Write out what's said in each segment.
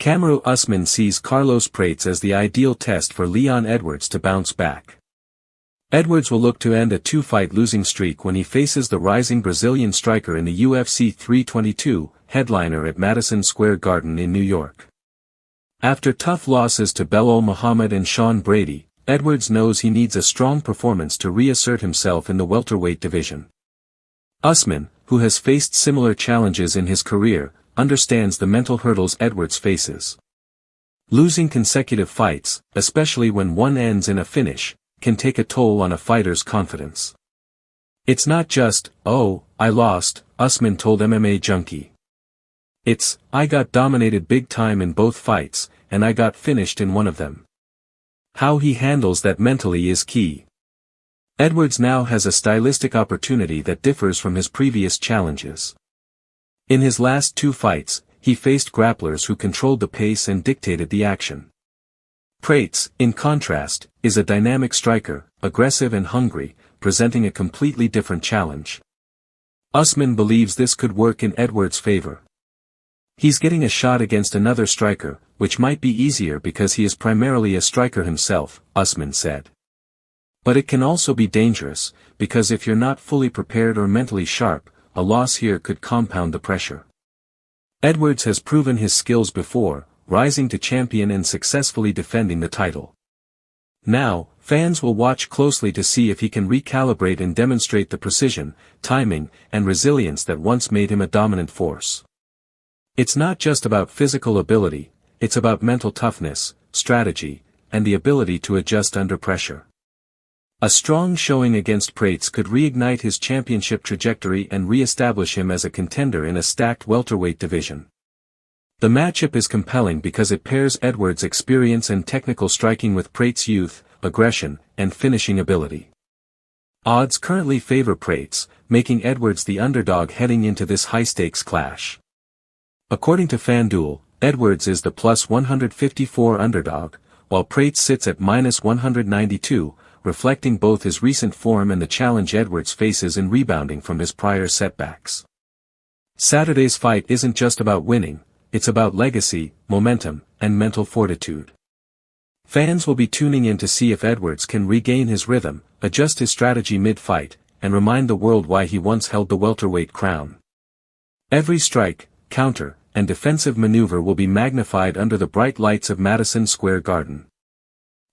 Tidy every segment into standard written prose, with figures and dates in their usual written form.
Kamaru Usman sees Carlos Prates as the ideal test for Leon Edwards to bounce back. Edwards will look to end a two-fight losing streak when he faces the rising Brazilian striker in the UFC 322 headliner at Madison Square Garden in New York. After tough losses to Belal Muhammad and Brady, Edwards knows he needs a strong performance to reassert himself in the welterweight division. Usman, who has faced similar challenges in his career, understands the mental hurdles Edwards faces. Losing consecutive fights, especially when one ends in a finish, can take a toll on a fighter's confidence. It's not just, "Oh, I lost," Usman told MMA Junkie. It's, "I got dominated big time in both fights, and I got finished in one of them." How he handles that mentally is key. Edwards now has a stylistic opportunity that differs from his previous challenges. In his last two fights, he faced grapplers who controlled the pace and dictated the action. Prates, in contrast, is a dynamic striker, aggressive and hungry, presenting a completely different challenge. Usman believes this could work in Edwards' favor. He's getting a shot against another striker, which might be easier because he is primarily a striker himself, Usman said. But it can also be dangerous, because if you're not fully prepared or mentally sharp, a loss here could compound the pressure. Edwards has proven his skills before, rising to champion and successfully defending the title. Now, fans will watch closely to see if he can recalibrate and demonstrate the precision, timing, and resilience that once made him a dominant force. It's not just about physical ability, it's about mental toughness, strategy, and the ability to adjust under pressure. A strong showing against Prates could reignite his championship trajectory and re-establish him as a contender in a stacked welterweight division. The matchup is compelling because it pairs Edwards' experience and technical striking with Prates' youth, aggression, and finishing ability. Odds currently favor Prates, making Edwards the underdog heading into this high-stakes clash. According to FanDuel, Edwards is the plus 154 underdog, while Prates sits at minus 192, reflecting both his recent form and the challenge Edwards faces in rebounding from his prior setbacks. Saturday's fight isn't just about winning, it's about legacy, momentum, and mental fortitude. Fans will be tuning in to see if Edwards can regain his rhythm, adjust his strategy mid-fight, and remind the world why he once held the welterweight crown. Every strike, counter, and defensive maneuver will be magnified under the bright lights of Madison Square Garden.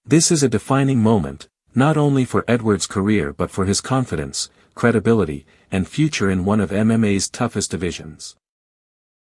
This is a defining moment, not only for Edwards' career but for his confidence, credibility, and future in one of MMA's toughest divisions.